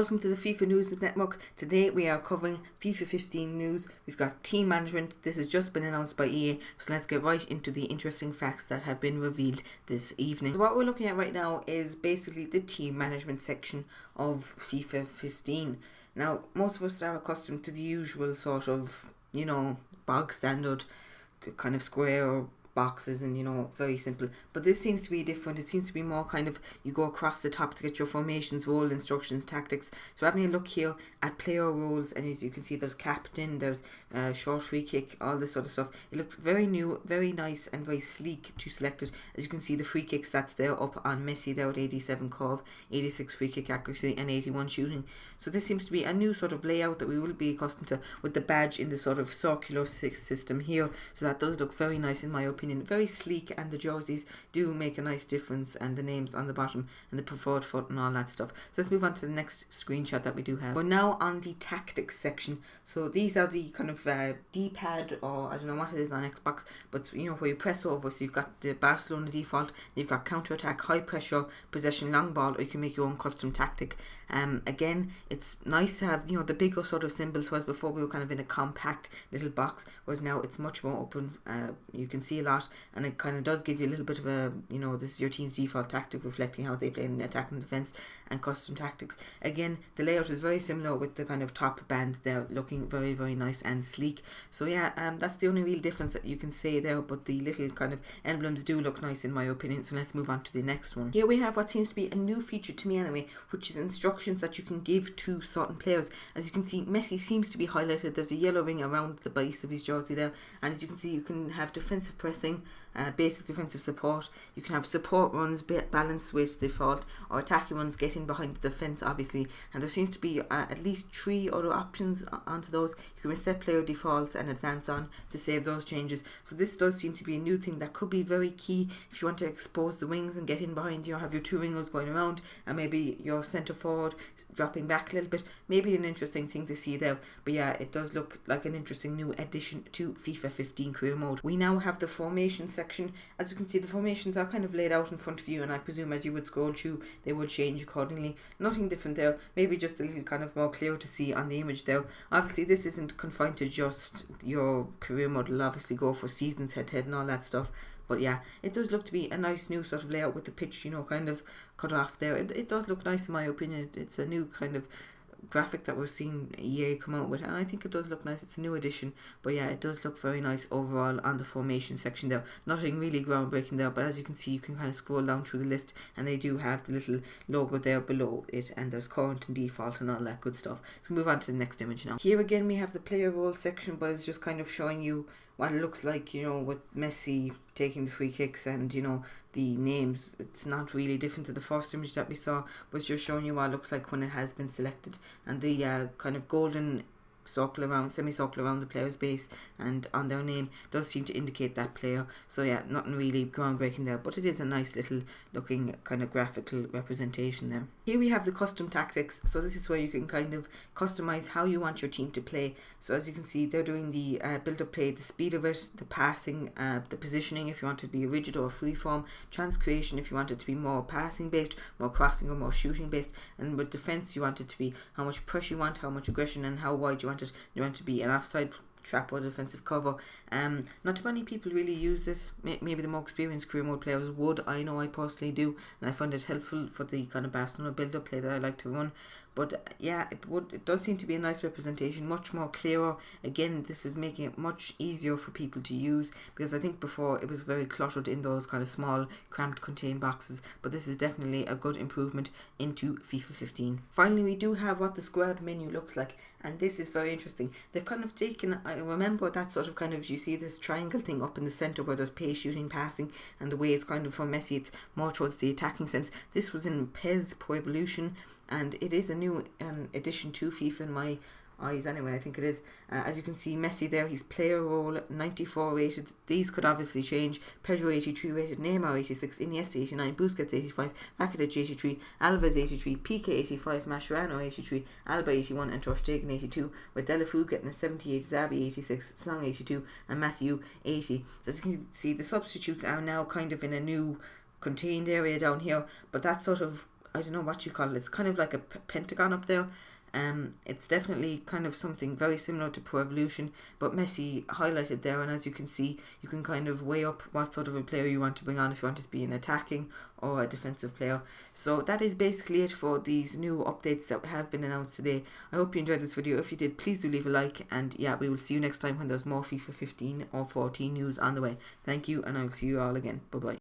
welcome to the FIFA News Network. Today we are covering FIFA 15 news. We've got team management. This has just been announced by EA, so let's get right into the interesting facts that have been revealed this evening. So what we're looking at right now is basically the team management section of FIFA 15. Now, most of us are accustomed to the usual sort of, bog standard kind of square boxes and very simple, but this seems to be different. It seems to be more kind of you go across the top to get your formations, role instructions, tactics. So having a look here at player roles, and as you can see there's captain, there's short free kick, all this sort of stuff. It looks very new, very nice and very sleek to select it. As you can see the free kick stats there up on Messi there with 87 curve, 86 free kick accuracy and 81 shooting. So this seems to be a new sort of layout that we will be accustomed to, with the badge in the sort of circular system here. So that does look very nice in my opinion. Very sleek, and the jerseys do make a nice difference, and the names on the bottom and the preferred foot and all that stuff. So let's move on to the next screenshot that we do have. We're now on the tactics section. So these are the kind of D-pad, or I don't know what it is on Xbox, but where you press over. So you've got the Barcelona default, you've got counter attack, high pressure, possession, long ball, or you can make your own custom tactic. Again, it's nice to have the bigger sort of symbols, whereas before we were kind of in a compact little box, whereas now it's much more open. You can see a lot, and it kind of does give you a little bit of a this is your team's default tactic, reflecting how they play in attack and defense, and custom tactics. Again, the layout is very similar, with the kind of top band there looking very, very nice and sleek. So yeah, that's the only real difference that you can say there, but the little kind of emblems do look nice in my opinion. So let's move on to the next one. Here we have what seems to be a new feature to me anyway, which is instructions that you can give to certain players. As you can see, Messi seems to be highlighted. There's a yellow ring around the base of his jersey there, and as you can see, you can have defensive pressing, basic defensive support. You can have support runs balanced with default, or attacking runs getting behind the defense obviously, and there seems to be at least 3 other options onto those. You can reset player defaults and advance on to save those changes. So this does seem to be a new thing that could be very key if you want to expose the wings and get in behind. Have your 2 wingers going around, and maybe your centre forward dropping back a little bit. Maybe an interesting thing to see there. But yeah, it does look like an interesting new addition to FIFA 15 career mode. We now have the formation section. As you can see, the formations are kind of laid out in front of you, and I presume as you would scroll through they would change accordingly. Nothing different there, maybe just a little kind of more clear to see on the image there. Obviously this isn't confined to just your career mode. It'll obviously go for seasons, head to head and all that stuff. But yeah, it does look to be a nice new sort of layout with the pitch, kind of cut off there. It does look nice in my opinion. It's a new kind of graphic that we're seeing EA come out with, and I think it does look nice. It's a new addition, but yeah, it does look very nice overall on the formation section there. Nothing really groundbreaking there, but as you can see, you can kind of scroll down through the list, and they do have the little logo there below it, and there's current and default and all that good stuff. So move on to the next image now. Here again we have the player role section, but it's just kind of showing you what it looks like, with Messi taking the free kicks and, the names. It's not really different to the first image that we saw, but it's just showing you what it looks like when it has been selected. And the kind of golden circle around, semicircle around the player's base and on their name does seem to indicate that player. So yeah, nothing really groundbreaking there, but it is a nice little looking kind of graphical representation there. Here we have the custom tactics. So this is where you can kind of customize how you want your team to play. So as you can see, they're doing the build up play, the speed of it, the passing, the positioning if you want it to be rigid or free form, chance creation if you want it to be more passing based, more crossing or more shooting based, and with defense you want it to be how much pressure you want, how much aggression, and how wide you want it. You want it to be an offside trap or defensive cover. Not too many people really use this. Maybe the more experienced career mode players would. I know I personally do, and I find it helpful for the kind of Barcelona build-up play that I like to run. But yeah, it does seem to be a nice representation, much more clearer. Again, this is making it much easier for people to use, because I think before it was very cluttered in those kind of small, cramped, contained boxes. But this is definitely a good improvement into FIFA 15. Finally, we do have what the squad menu looks like, and this is very interesting. They've kind of taken, I remember that sort of kind of, you see this triangle thing up in the centre where there's pace, shooting, passing, and the way it's kind of for Messi, it's more towards the attacking sense. This was in PES Pro Evolution, and it is a new addition to FIFA in my eyes anyway. I think it is. As you can see, Messi there, his player role 94 rated. These could obviously change. Pedro 83 rated, Neymar 86, Iniesta 89, Busquets 85, Rakitic 83, Alves 83, Piqué 85, Mascherano 83, Alba 81, and Ter Stegen 82, with Deulofeu getting a 78, Xavi 86, Song 82, and Matthew 80. As you can see, the substitutes are now kind of in a new contained area down here, but that sort of I don't know what you call it. It's kind of like a pentagon up there. It's definitely kind of something very similar to Pro Evolution, but Messi highlighted there, and as you can see, you can kind of weigh up what sort of a player you want to bring on, if you want it to be an attacking or a defensive player. So that is basically it for these new updates that have been announced today. I hope you enjoyed this video. If you did, please do leave a like, and yeah, we will see you next time when there's more FIFA 15 or 14 news on the way. Thank you, and I will see you all again. Bye bye.